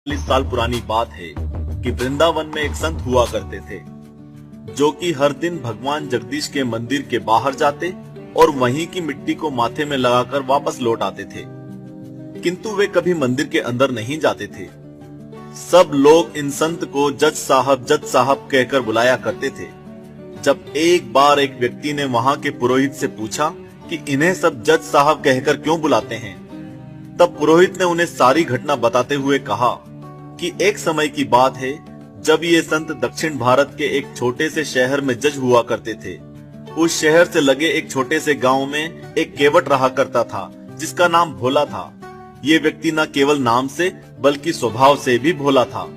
40 साल पुरानी बात है कि वृंदावन में एक संत हुआ करते थे जो कि हर दिन भगवान जगदीश के मंदिर के बाहर जाते और वहीं की मिट्टी को माथे में लगाकर वापस लौट आते थे, किंतु वे कभी मंदिर के अंदर नहीं जाते थे। सब लोग इन संत को जज साहब कहकर बुलाया करते थे। जब एक बार एक व्यक्ति ने वहां के पुरोहित से पूछा कि इन्हें सब जज साहब कहकर क्यों बुलाते हैं, तब पुरोहित ने उन्हें सारी घटना बताते हुए कहा कि एक समय की बात है जब ये संत दक्षिण भारत के एक छोटे से शहर में जज हुआ करते थे। उस शहर से लगे एक छोटे से गांव में एक केवट रहा करता था जिसका नाम भोला था। ये व्यक्ति न केवल नाम से बल्कि स्वभाव से भी भोला था।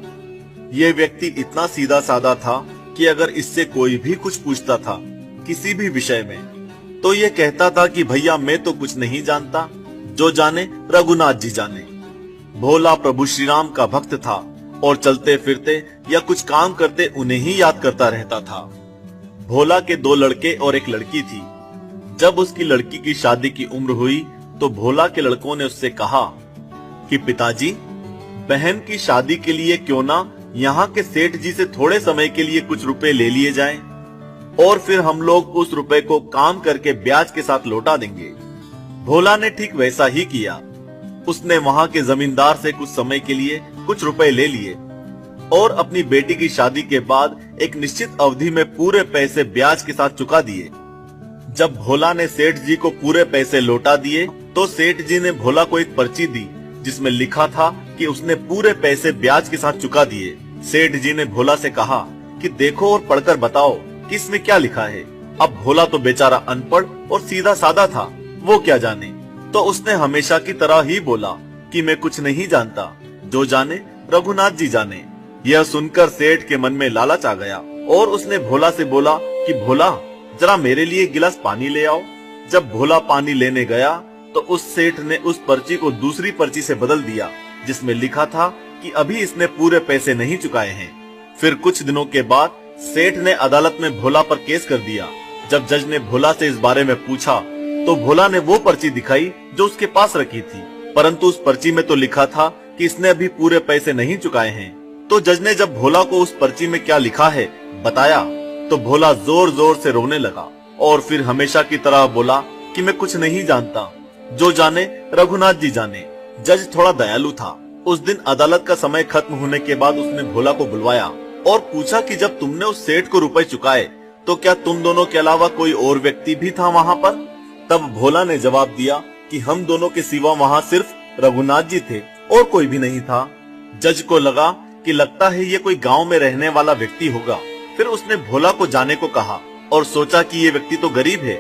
ये व्यक्ति इतना सीधा साधा था कि अगर इससे कोई भी कुछ पूछता था किसी भी विषय में तो ये कहता था कि भैया मैं तो कुछ नहीं जानता, जो जाने रघुनाथ जी जाने। भोला प्रभु श्री राम का भक्त था और चलते फिरते या कुछ काम करते उन्हें ही याद करता रहता था। भोला के 2 लड़के और एक लड़की थी। जब उसकी लड़की की शादी की उम्र हुई तो भोला के लड़कों ने उससे कहा कि पिताजी, बहन की शादी के लिए क्यों ना यहाँ के सेठ जी से थोड़े समय के लिए कुछ रुपए ले लिए जाएं और फिर हम लोग उस रुपए को काम करके ब्याज के साथ लौटा देंगे। भोला ने ठीक वैसा ही किया। उसने वहां के जमींदार से कुछ समय के लिए कुछ रुपए ले लिए और अपनी बेटी की शादी के बाद एक निश्चित अवधि में पूरे पैसे ब्याज के साथ चुका दिए। जब भोला ने सेठ जी को पूरे पैसे लौटा दिए तो सेठ जी ने भोला को एक पर्ची दी जिसमें लिखा था कि उसने पूरे पैसे ब्याज के साथ चुका दिए। सेठ जी ने भोला से कहा कि देखो और पढ़कर बताओ कि इसमें क्या लिखा है। अब भोला तो बेचारा अनपढ़ और सीधा साधा था, वो क्या जाने, तो उसने हमेशा की तरह ही बोला कि मैं कुछ नहीं जानता, जो जाने रघुनाथ जी जाने। यह सुनकर सेठ के मन में लालच आ गया और उसने भोला से बोला कि भोला जरा मेरे लिए एक गिलास पानी ले आओ। जब भोला पानी लेने गया तो उस सेठ ने उस पर्ची को दूसरी पर्ची से बदल दिया जिसमें लिखा था कि अभी इसने पूरे पैसे नहीं चुकाए हैं। फिर कुछ दिनों के बाद सेठ ने अदालत में भोला पर केस कर दिया। जब जज ने भोला से इस बारे में पूछा तो भोला ने वो पर्ची दिखाई जो उसके पास रखी थी, परंतु उस पर्ची में तो लिखा था कि इसने अभी पूरे पैसे नहीं चुकाए हैं। तो जज ने जब भोला को उस पर्ची में क्या लिखा है बताया तो भोला जोर जोर से रोने लगा और फिर हमेशा की तरह बोला कि मैं कुछ नहीं जानता, जो जाने रघुनाथ जी जाने। जज थोड़ा दयालु था। उस दिन अदालत का समय खत्म होने के बाद उसने भोला को बुलवाया और पूछा कि जब तुमने उस सेठ को रुपए चुकाए तो क्या तुम दोनों के अलावा कोई और व्यक्ति भी था वहाँ पर? तब भोला ने जवाब दिया कि हम दोनों के सिवा वहाँ सिर्फ रघुनाथ जी थे और कोई भी नहीं था। जज को लगा कि लगता है ये कोई गांव में रहने वाला व्यक्ति होगा। फिर उसने भोला को जाने को कहा और सोचा कि ये व्यक्ति तो गरीब है,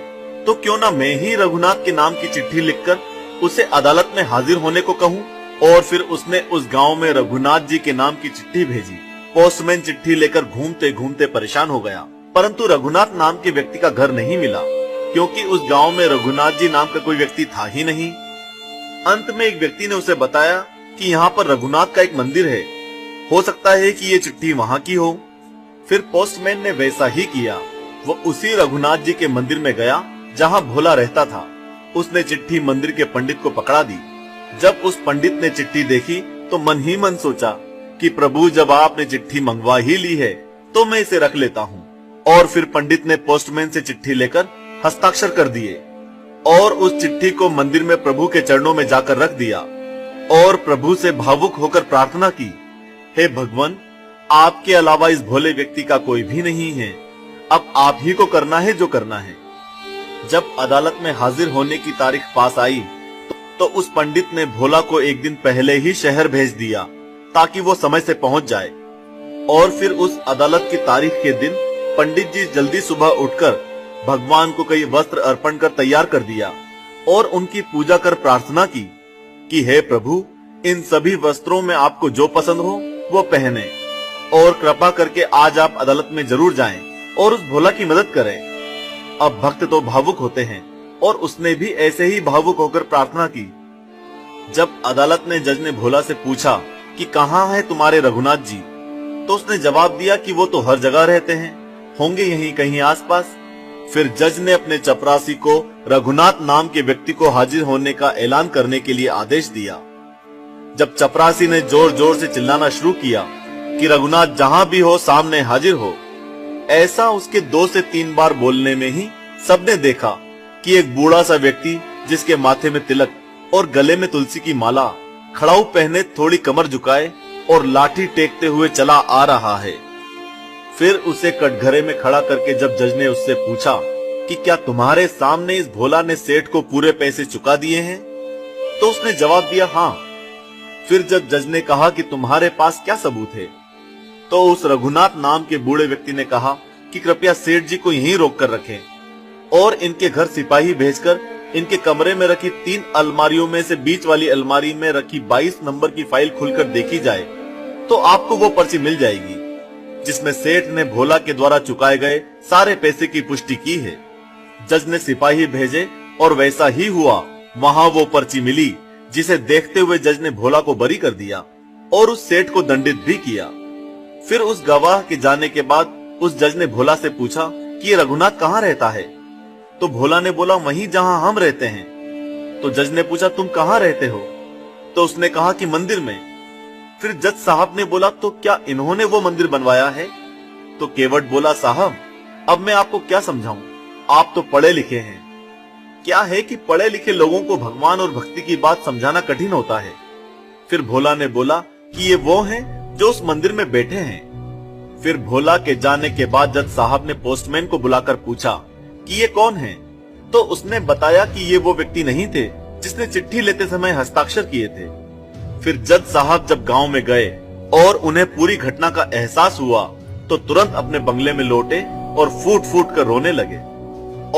तो क्यों ना मैं ही रघुनाथ के नाम की चिट्ठी लिखकर उसे अदालत में हाजिर होने को कहूँ। और फिर उसने उस गांव में रघुनाथ जी के नाम की चिट्ठी भेजी। पोस्टमैन चिट्ठी लेकर घूमते घूमते परेशान हो गया, परंतु रघुनाथ नाम के व्यक्ति का घर नहीं मिला क्योंकि उस गांव में रघुनाथ जी नाम का कोई व्यक्ति था ही नहीं। अंत में एक व्यक्ति ने उसे बताया कि यहाँ पर रघुनाथ का एक मंदिर है, हो सकता है कि ये चिट्ठी वहाँ की हो। फिर पोस्टमैन ने वैसा ही किया। वो उसी रघुनाथ जी के मंदिर में गया जहाँ भोला रहता था। उसने चिट्ठी मंदिर के पंडित को पकड़ा दी। जब उस पंडित ने चिट्ठी देखी तो मन ही मन सोचा कि प्रभु जब आपने चिट्ठी मंगवा ही ली है तो मैं इसे रख लेता हूँ। और फिर पंडित ने पोस्टमैन से चिट्ठी लेकर हस्ताक्षर कर दिए और उस चिट्ठी को मंदिर में प्रभु के चरणों में जाकर रख दिया और प्रभु से भावुक होकर प्रार्थना की, हे भगवान, आपके अलावा इस भोले व्यक्ति का कोई भी नहीं है, अब आप ही को करना है जो करना है। जब अदालत में हाजिर होने की तारीख पास आई तो उस पंडित ने भोला को एक दिन पहले ही शहर भेज दिया ताकि वो समय से पहुंच जाए। और फिर उस अदालत की तारीख के दिन पंडित जी जल्दी सुबह उठकर भगवान को कई वस्त्र अर्पण कर तैयार कर दिया और उनकी पूजा कर प्रार्थना की कि हे प्रभु, इन सभी वस्त्रों में आपको जो पसंद हो वो पहने और कृपा करके आज आप अदालत में जरूर जाएं और उस भोला की मदद करें। अब भक्त तो भावुक होते हैं और उसने भी ऐसे ही भावुक होकर प्रार्थना की। जब अदालत ने जज ने भोला से पूछा कि कहाँ है तुम्हारे रघुनाथ जी, तो उसने जवाब दिया कि वो तो हर जगह रहते हैं, होंगे यहीं कहीं आसपास। फिर जज ने अपने चपरासी को रघुनाथ नाम के व्यक्ति को हाजिर होने का ऐलान करने के लिए आदेश दिया। जब चपरासी ने जोर जोर से चिल्लाना शुरू किया कि रघुनाथ जहां भी हो सामने हाजिर हो, ऐसा उसके 2 से 3 बार बोलने में ही सबने देखा कि एक बूढ़ा सा व्यक्ति जिसके माथे में तिलक और गले में तुलसी की माला, खड़ाऊ पहने थोड़ी कमर झुकाए और लाठी टेकते हुए चला आ रहा है। फिर उसे कटघरे में खड़ा करके जब जज ने उससे पूछा कि क्या तुम्हारे सामने इस भोला ने सेठ को पूरे पैसे चुका दिए हैं, तो उसने जवाब दिया हाँ। फिर जब जज ने कहा कि तुम्हारे पास क्या सबूत है, तो उस रघुनाथ नाम के बूढ़े व्यक्ति ने कहा कि कृपया सेठ जी को यहीं रोक कर रखें और इनके घर सिपाही भेजकर इनके कमरे में रखी 3 अलमारियों में से बीच वाली अलमारी में रखी 22 नंबर की फाइल खुलकर देखी जाए तो आपको वो पर्ची मिल जाएगी जिसमें सेठ ने भोला के द्वारा चुकाए गए सारे पैसे की पुष्टि की है। जज ने सिपाही भेजे और वैसा ही हुआ। वहां वो पर्ची मिली जिसे देखते हुए जज ने भोला को बरी कर दिया और उस सेठ को दंडित भी किया। फिर उस गवाह के जाने के बाद उस जज ने भोला से पूछा कि ये रघुनाथ कहाँ रहता है, तो भोला ने बोला वहीं जहां हम रहते हैं। तो जज ने पूछा तुम कहाँ रहते हो, तो उसने कहा कि मंदिर में। फिर जज साहब ने बोला तो क्या इन्होंने वो मंदिर बनवाया है, तो केवट बोला साहब अब मैं आपको क्या समझाऊं, आप तो पढ़े लिखे हैं। क्या है कि पढ़े लिखे लोगों को भगवान और भक्ति की बात समझाना कठिन होता है। फिर भोला ने बोला कि ये वो हैं जो उस मंदिर में बैठे हैं। फिर भोला के जाने के बाद जज साहब ने पोस्टमैन को बुलाकर पूछा कि ये कौन है, तो उसने बताया कि ये वो व्यक्ति नहीं थे जिसने चिट्ठी लेते समय हस्ताक्षर किए थे। फिर जज साहब जब गांव में गए और उन्हें पूरी घटना का एहसास हुआ तो तुरंत अपने बंगले में लौटे और फूट फूट कर रोने लगे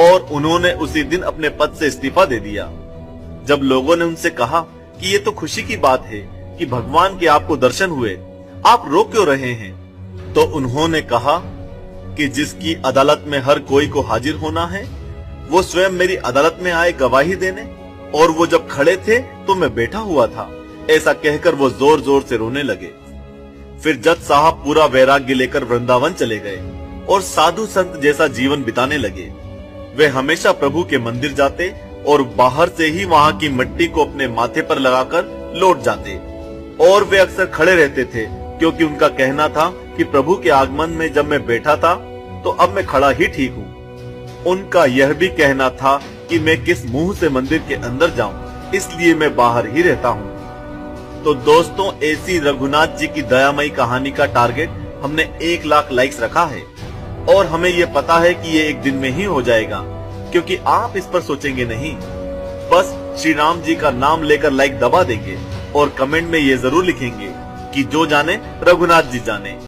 और उन्होंने उसी दिन अपने पद से इस्तीफा दे दिया। जब लोगों ने उनसे कहा कि ये तो खुशी की बात है कि भगवान के आपको दर्शन हुए, आप रो क्यों रहे हैं, तो उन्होंने कहा कि जिसकी अदालत में हर कोई को हाजिर होना है वो स्वयं मेरी अदालत में आए गवाही देने, और वो जब खड़े थे तो मैं बैठा हुआ था। ऐसा कहकर वो जोर जोर से रोने लगे। फिर जज साहब पूरा वैराग्य लेकर वृंदावन चले गए और साधु संत जैसा जीवन बिताने लगे। वे हमेशा प्रभु के मंदिर जाते और बाहर से ही वहां की मिट्टी को अपने माथे पर लगाकर लौट जाते, और वे अक्सर खड़े रहते थे क्योंकि उनका कहना था कि प्रभु के आगमन में जब मैं बैठा था तो अब मैं खड़ा ही ठीक हूँ। उनका यह भी कहना था कि मैं किस मुंह से मंदिर के अंदर जाऊं, इसलिए मैं बाहर ही रहता हूँ। तो दोस्तों, ऐसी रघुनाथ जी की दयामयी कहानी का टारगेट हमने 1 लाख लाइक्स रखा है और हमें ये पता है कि ये एक दिन में ही हो जाएगा, क्योंकि आप इस पर सोचेंगे नहीं, बस श्री राम जी का नाम लेकर लाइक दबा देंगे और कमेंट में ये जरूर लिखेंगे कि जो जाने रघुनाथ जी जाने।